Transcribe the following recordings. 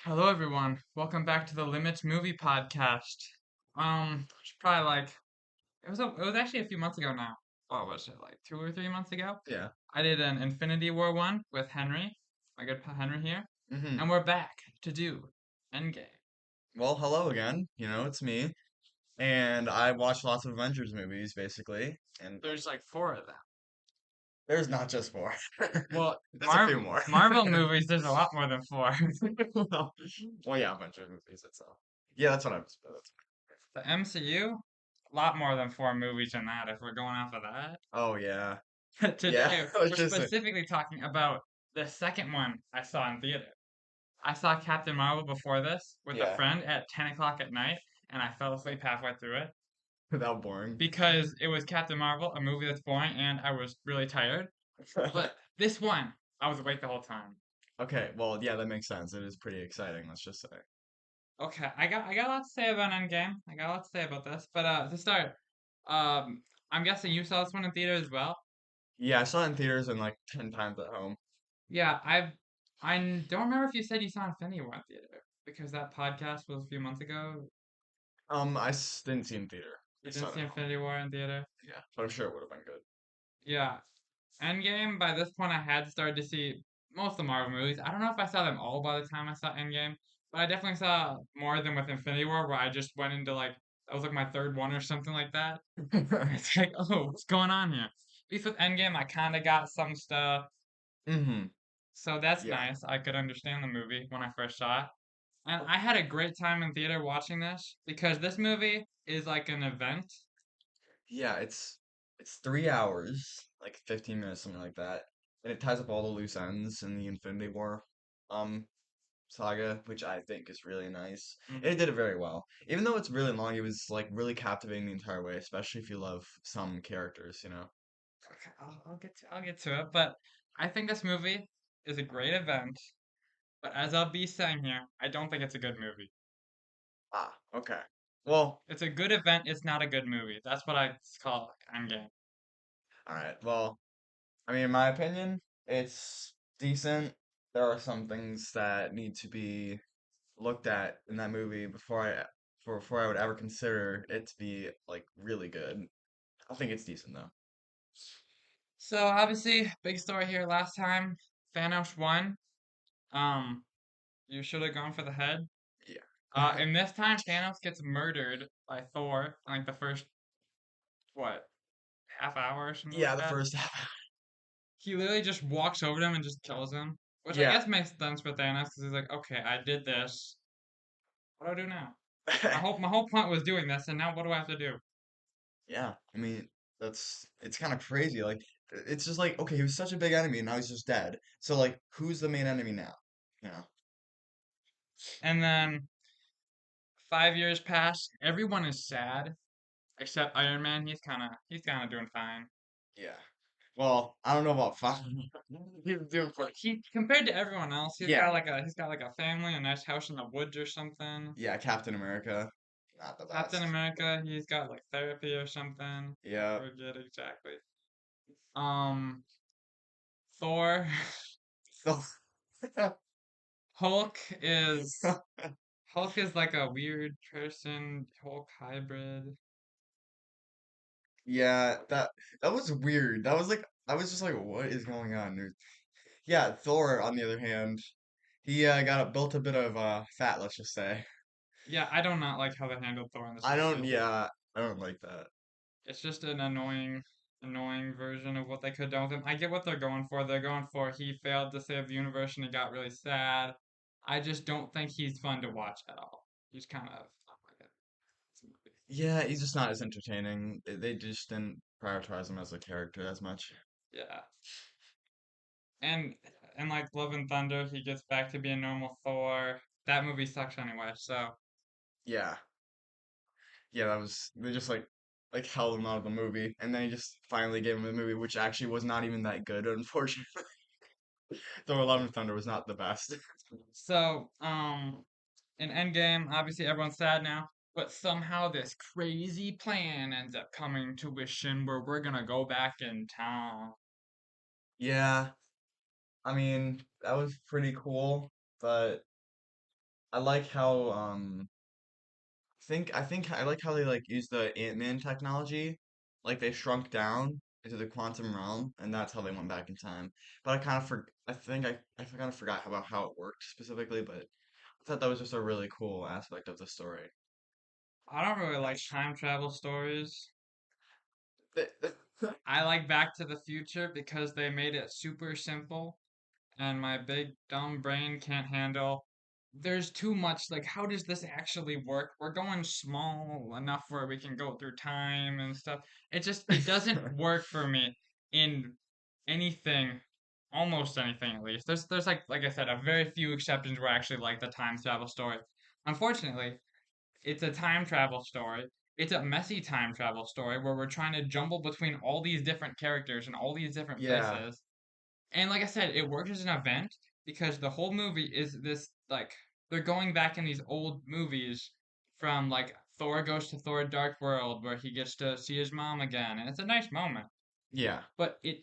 Hello everyone. Welcome back to the Limits Movie Podcast. It's probably like it was actually a few months ago now. What was it, like 2 or 3 months ago? Yeah. I did an Infinity War one with Henry, my good pal Henry here, hmm and we're back to do Endgame. Well, hello again. It's me. And I watch lots of Avengers movies, basically. And There's like four of them. there's not just four. Well, There's a few more. Marvel movies, there's a lot more than four. Well, well, yeah, Avengers movies itself. Yeah, that's what I'm. That's, The MCU, a lot more than four movies in that. If we're going off of oh yeah, that, yeah. today I was we're just specifically talking about the second one I saw in theater. I saw Captain Marvel before this with a yeah, friend at 10 o'clock at night, and I fell asleep halfway through it without boring. because it was Captain Marvel, a movie that's boring, and I was really tired. But this one, I was awake the whole time. Okay, well, yeah, that makes sense. It is pretty exciting. Let's just say. Okay, I got a lot to say about Endgame. I got a lot to say about this. But to start, I'm guessing you saw this one in theater as well. Yeah, I saw it in theaters and like 10 times at home. Yeah, don't remember if you said you saw Infinity War in theater because that podcast was a few months ago. Didn't see it in theater. I You saw didn't it see at home. Infinity War in theater. Yeah, but I'm sure it would have been good. Yeah, Endgame, by this point, I had started to see most of the Marvel movies. I don't know if I saw them all by the time I saw Endgame, but I definitely saw more than with Infinity War, where I just went into like, that was like my third one or something like that. It's like, oh, what's going on here? At least with Endgame, I kind of got some stuff, hmm so that's Yeah. nice. I could understand the movie when I first saw it. And I had a great time in theater watching this because this movie is like an event. Yeah, it's 3 hours, like 15 minutes, something like that. And it ties up all the loose ends in the Infinity War um saga, which I think is really nice. And it Mhm. did it very well. Even though it's really long, it was like really captivating the entire way, especially if you love some characters. Okay, I'll get to it, but I think this movie is a great event. But as I'll be saying here, I don't think it's a good movie. Ah, okay. Well, It's a good event. It's not a good movie. That's what I call Endgame. all right. Well, I mean, in my opinion, it's decent. There are some things that need to be looked at in that movie before I would ever consider it to be like really good. I think it's decent though. So obviously, big story here. Last time Thanos won. Um, you should have gone for the head. Yeah. And this time Thanos gets murdered by Thor in like the first what half hour or something Yeah, like the that. first half. He literally just walks over to him and just kills him, which I Yeah. guess makes sense for Thanos because he's like, okay, I did this. What do I do now? My whole point was doing this, and now what do I have to do? Yeah. I mean, it's kind of crazy. Like it's just like, okay, he was such a big enemy and now he's just dead. So like who's the main enemy now? You know? And then 5 years pass. Everyone is sad except Iron Man. He's kind of doing fine. Yeah. Well, I don't know about fun. He's doing fine. He compared to everyone else, he's Yeah. got like a family, a nice house in the woods or something. Yeah, Captain America. Not the Captain best. America, he's got like therapy or something. I Yeah. forget exactly. Um, Thor, So Hulk is Hulk is like a weird person, Hulk hybrid. yeah, that was weird. That was like I was just like, what is going on? Yeah, Thor, on the other hand, he got built a bit of fat, let's just say. Yeah, I do not like how they handled Thor in this I don't, movie. yeah, I don't like that. It's just an annoying version of what they could have done with him. I get what they're going for. They're going for he failed to save the universe and he got really sad. I just don't think he's fun to watch at all. He's kind of oh my God, it's a movie. Yeah, he's just not as entertaining. They just didn't prioritize him as a character as much. Yeah, and and like Love and Thunder, he gets back to being normal Thor. That movie sucks anyway. So Yeah, yeah, they just like held him out of the movie, and then he just finally gave him the movie, which actually was not even that good, unfortunately. Thor: Love and Thunder was not the best. so in Endgame, obviously everyone's sad now. But somehow this crazy plan ends up coming to fruition where we're gonna go back in time. Yeah, I mean, that was pretty cool, but I like how I think I like how they like use the Ant-Man technology. Like they shrunk down into the quantum realm, and that's how they went back in time. But I think I kind of forgot about how it worked specifically, but I thought that was just a really cool aspect of the story. I don't really like time travel stories. The- I like Back to the Future because they made it super simple and my big dumb brain can't handle. There's too much, like, how does this actually work? We're going small enough where we can go through time and stuff. It doesn't work for me in anything, almost anything at least. There's like I said, a very few exceptions where I actually like the time travel story. Unfortunately, it's a time travel story. It's a messy time travel story where we're trying to jumble between all these different characters and all these different Yeah, places. And like I said, it works as an event because the whole movie is this like they're going back in these old movies from like Thor goes to Thor Dark World where he gets to see his mom again, and it's a nice moment. yeah. But it's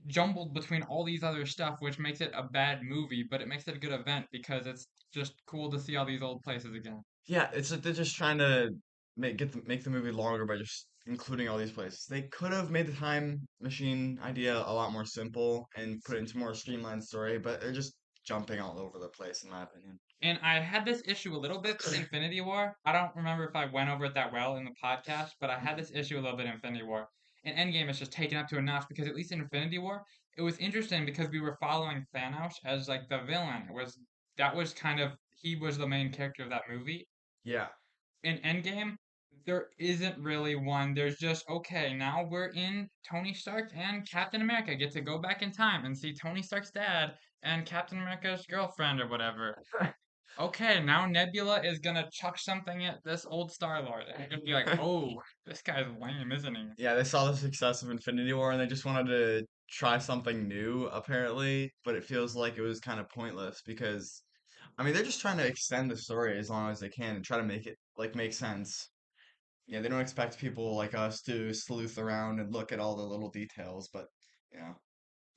jumbled between all these other stuff, which makes it a bad movie, but it makes it a good event because it's just cool to see all these old places again. Yeah, it's like they're just trying to make the movie longer by just including all these places. They could have made the time machine idea a lot more simple and put it into more streamlined story, but they're just jumping all over the place, in my opinion. And I had this issue a little bit with Infinity War. I don't remember if I went over it that well in the podcast, but I had this issue a little bit in Infinity War. And Endgame is just taken up to a notch because at least in Infinity War, it was interesting because we were following Thanos as like the villain. That was kind of he was the main character of that movie. Yeah, In Endgame, there isn't really one. There's just okay, now we're in Tony Stark and Captain America get to go back in time and see Tony Stark's dad and Captain America's girlfriend or whatever. Okay, now Nebula is gonna chuck something at this old Star Lord, and you're gonna be like, "Oh, this guy's lame, isn't he?" yeah. They saw the success of Infinity War and they just wanted to try something new, apparently, but it feels like it was kind of pointless because, I mean, they're just trying to extend the story as long as they can and try to make it like make sense. Yeah, they don't expect people like us to sleuth around and look at all the little details, but yeah.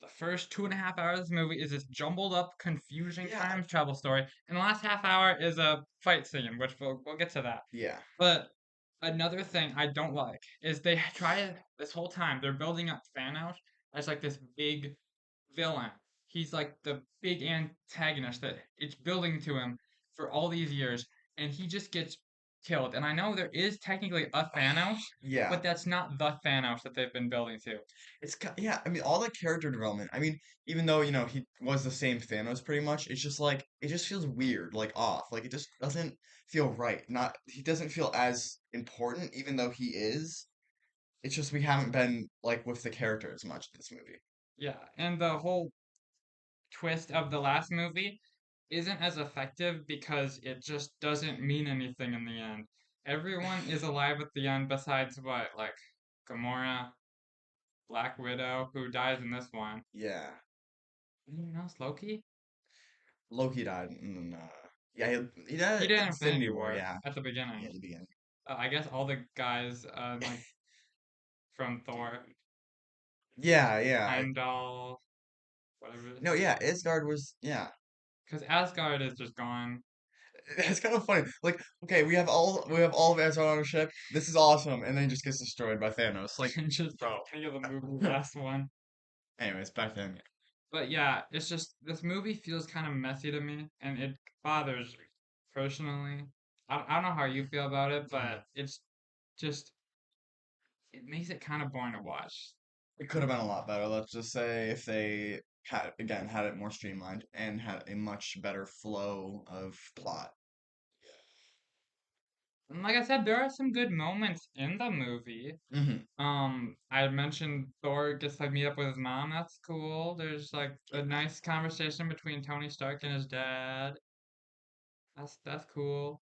The first 2.5 hours of the movie is this jumbled up, confusing Yeah, time travel story, and the last half hour is a fight scene, which we'll get to that. yeah. But another thing I don't like is they try this whole time they're building up Thanos as like this big villain. He's like the big antagonist that it's building to him for all these years, and he just gets killed. And I know there is technically a Thanos, Yeah. but that's not the Thanos that they've been building to. Yeah, I mean all the character development. I mean, even though, he was the same Thanos pretty much, it's just like it just feels weird, like off. Like it just doesn't feel right. Not he doesn't feel as important even though he is. It's just we haven't been like with the character as much in this movie. Yeah, and the whole twist of the last movie isn't as effective because it just doesn't mean anything in the end. Everyone is alive at the end besides what, like Gamora, Black Widow, who dies in this one. Yeah. Anyone else? Loki? Loki died in yeah, he He died did in Infinity Infinity War, War yeah. at the Yeah, beginning. at the beginning. I guess all the guys like from Thor, Yeah, yeah. Heimdall, whatever. No, yeah, Asgard was yeah. Because Asgard is just gone. It's kind of funny. Like, okay, we have all of Asgard on a ship. This is awesome, and then it just gets destroyed by Thanos. Like, And just bro. think of the movie, last one. Anyways, back then. But yeah, it's just this movie feels kind of messy to me, and it bothers me personally. I don't know how you feel about it, Mhm. but it's just it makes it kind of boring to watch. It could have been a lot better. Let's just say if they had it more streamlined and had a much better flow of plot. And like I said, there are some good moments in the movie. Hmm. I mentioned Thor gets to meet up with his mom. That's cool. There's like a Yeah. nice conversation between Tony Stark and his dad. That's cool.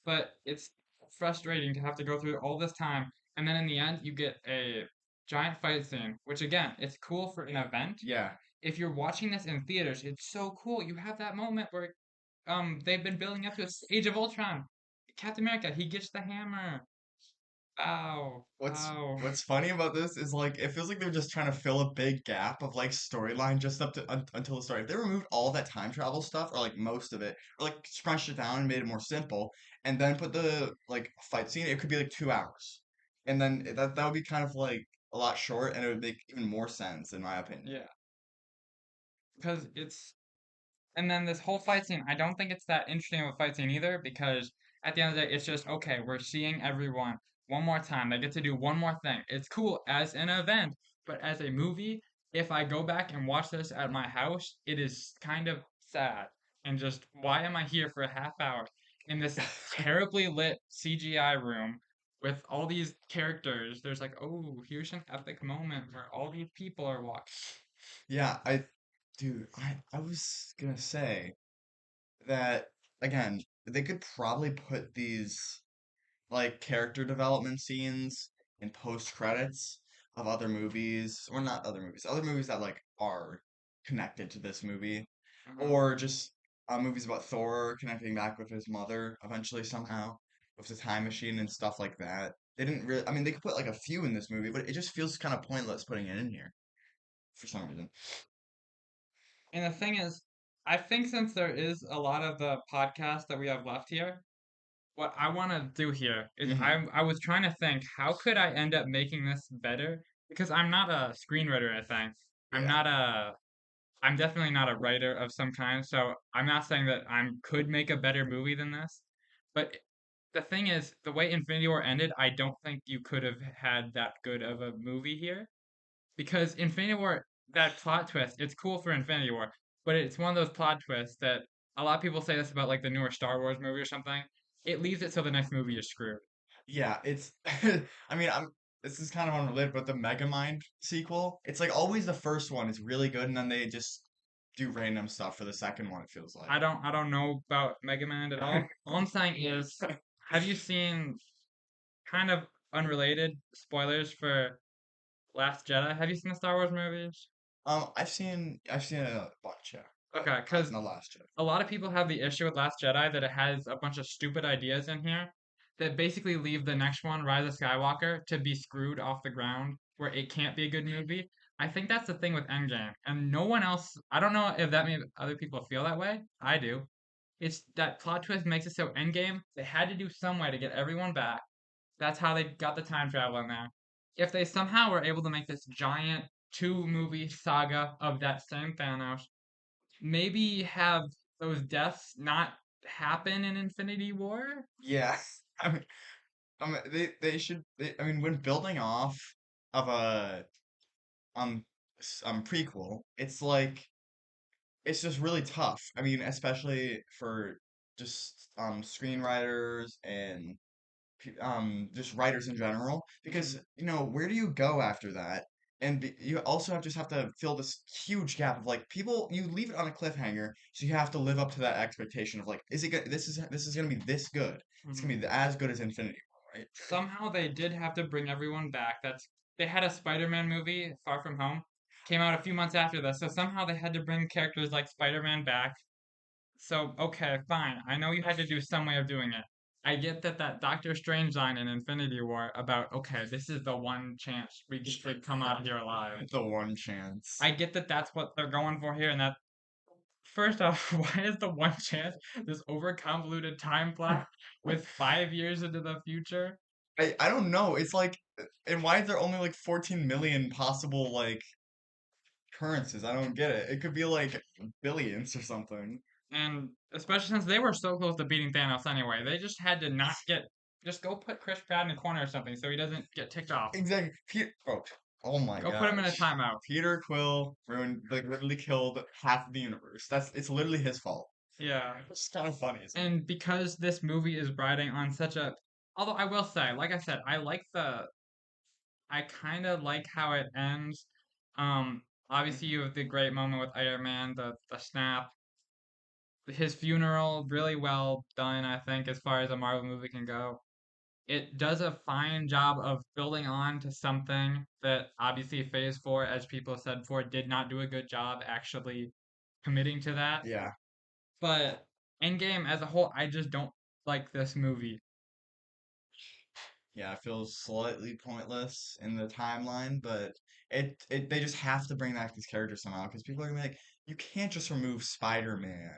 But it's frustrating to have to go through all this time, and then in the end, you get a giant fight scene, which again, it's cool for an event. Yeah. If you're watching this in theaters, it's so cool. You have that moment where they've been building up to Age of Ultron. Captain America, he gets the hammer. Ow, ow. What's funny about this is like it feels like they're just trying to fill a big gap of like storyline just up to until the story. If they removed all that time travel stuff or like most of it, or like scrunched it down and made it more simple, and then put the like fight scene, it could be like 2 hours, and then that would be kind of like a lot short, and it would make even more sense in my opinion. Yeah, because it's and then this whole fight scene, I don't think it's that interesting of a fight scene either, because at the end of the day, it's just okay, we're seeing everyone one more time. They get to do one more thing. It's cool as an event, but as a movie, if I go back and watch this at my house, it is kind of sad. And just why am I here for a half hour in this terribly lit CGI room with all these characters? There's like, oh, here's an epic moment where all these people are walking. Yeah, dude, I was gonna say that again, they could probably put these like character development scenes in post credits of other movies, or not other movies that like are connected to this movie, Mhm. or just movies about Thor connecting back with his mother eventually somehow with the time machine and stuff like that. They didn't really. I mean, they could put like a few in this movie, but it just feels kind of pointless putting it in here for some reason. And the thing is, I think since there is a lot of the podcast that we have left here, what I want to do here is Hmm. I was trying to think how could I end up making this better because I'm not a screenwriter. I think I'm Yeah. not a I'm definitely not a writer of some kind. So I'm not saying that I could make a better movie than this, but the thing is, the way Infinity War ended, I don't think you could have had that good of a movie here because Infinity War, that plot twist, it's cool for Infinity War, but it's one of those plot twists that a lot of people say this about like the newer Star Wars movie or something. It leaves it so the next movie is screwed. Yeah, it's I mean, this is kind of unrelated, but the Megamind sequel, it's like always the first one is really good and then they just do random stuff for the second one, it feels like. I don't know about Mega Man at all. All I'm saying is, have you seen kind of unrelated spoilers for Last Jedi? Have you seen the Star Wars movies? I've seen a bunch, yeah, but Okay, not because the last Jedi. a lot of people have the issue with Last Jedi that it has a bunch of stupid ideas in here that basically leave the next one, Rise of Skywalker, to be screwed off the ground where it can't be a good movie. I think that's the thing with Endgame. And no one else, I don't know if that made other people feel that way. I do. It's that plot twist makes it so Endgame, they had to do some way to get everyone back. That's how they got the time travel in there. If they somehow were able to make this giant 2 movie saga of that same Thanos, maybe have those deaths not happen in Infinity War. Yeah. I mean when building off of a um prequel, it's like it's just really tough. I mean, especially for just screenwriters and just writers in general because Mhm. where do you go after that you also have to fill this huge gap of like people you leave it on a cliffhanger so you have to live up to that expectation of like is it good this is gonna be this good it's Mhm. gonna be as good as Infinity War, right? Somehow they did have to bring everyone back. They had a Spider-Man movie, Far From Home, came out a few months after this, so somehow they had to bring characters like Spider-Man back. So okay, fine. I know you had to do some way of doing it. I get that Doctor Strange line in Infinity War about okay, this is the one chance we could come out here alive. The one chance. I get that that's what they're going for here, and that first off, why is the one chance this over convoluted time plot with 5 years into the future? I don't know, it's like, and why is there only like 14 million possible like occurrences? I don't get it. It could be like billions or something. And especially since they were so close to beating Thanos anyway, they just had to not get. Just go put Chris Pratt in a corner or something so he doesn't get ticked off. Exactly. Oh my Go put him in a gosh. timeout. Peter Quill ruined, like, literally killed half the universe. It's literally his fault. Yeah. It's kind of funny, isn't it? And because this movie is riding on such a. Although I will say, like I said, I kind of like how it ends. Obviously, you have the great moment with Iron Man, the snap, his funeral, really well done, I think, as far as a Marvel movie can go. It does a fine job of building on to something that obviously Phase 4, as people said before, did not do a good job actually committing to that. Yeah. But Endgame as a whole, I just don't like this movie. yeah, it feels slightly pointless in the timeline, but it they just have to bring back these characters somehow because people are gonna be like, you can't just remove Spider-Man.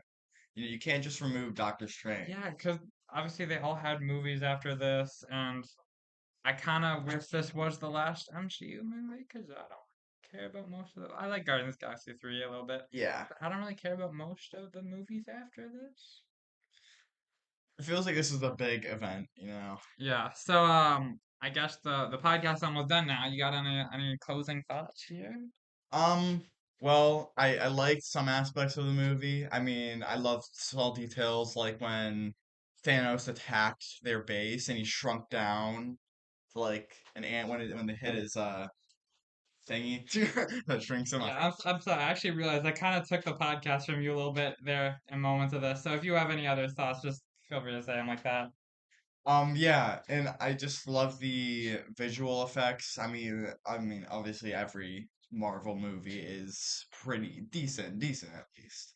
You can't just remove Doctor Strange. Yeah, because obviously they all had movies after this, and I kind of wish this was the last MCU movie because I don't care about most of the. I like Guardians of the Galaxy 3 a little bit, Yeah, but I don't really care about most of the movies after this. it feels like this is a big event, you know. Yeah, so I guess the podcast almost done now. You got any closing thoughts here? Um, well, I liked some aspects of the movie. I mean, I loved small details like when Thanos attacked their base and he shrunk down to like an ant when they hit his thingy that shrinks him. Yeah, I'm sorry. I actually realized I kind of took the podcast from you a little bit there in moments of this. So if you have any other thoughts, just feel free to say them like that. Yeah, and I just love the visual effects. I mean, obviously every Marvel movie is pretty decent at least.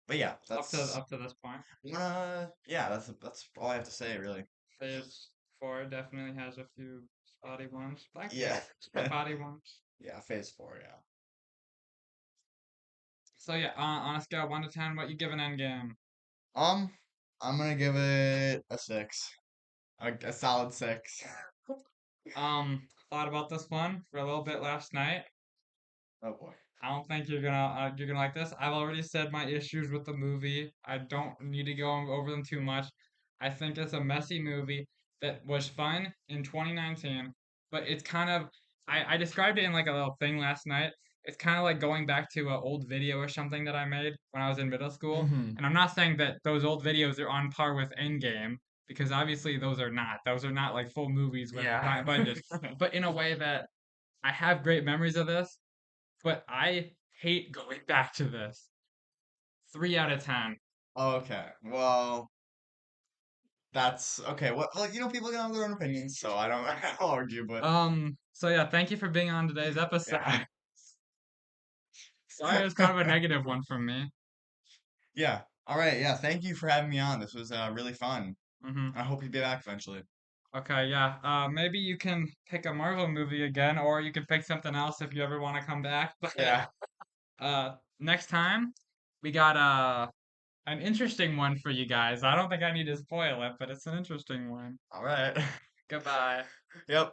But yeah, Up to this point, yeah, that's all I have to say really. Phase 4 definitely has a few spotty ones. Black Yeah. Panther, spotty ones. Yeah, phase four, yeah. So yeah, on a scale of 1 to 10, what you give an Endgame? Um, I'm gonna give it a six. A solid six. Thought about this one for a little bit last night. Oh boy. I don't think you're gonna like this. I've already said my issues with the movie. I don't need to go over them too much. I think it's a messy movie that was fun in 2019, but it's kind of I described it in like a little thing last night. It's kind of like going back to an old video or something that I made when I was in middle school. Mm-hmm. And I'm not saying that those old videos are on par with Endgame because obviously those are not. Those are not like full movies with Yeah. giant budgets, but in a way that I have great memories of this, but I hate going back to this. 3 out of 10. Okay. Well, that's okay. Well, people can have their own opinions, so I don't I don't argue, but So yeah, thank you for being on today's episode. yeah. Sorry, it was kind of a negative one from me. Yeah. All right. Yeah. Thank you for having me on. This was really fun. Hmm. I hope you'll be back eventually. Okay, yeah. Maybe you can pick a Marvel movie again, or you can pick something else if you ever want to come back. But Yeah. next time we got an interesting one for you guys. I don't think I need to spoil it, but it's an interesting one. All right. Goodbye. Yep.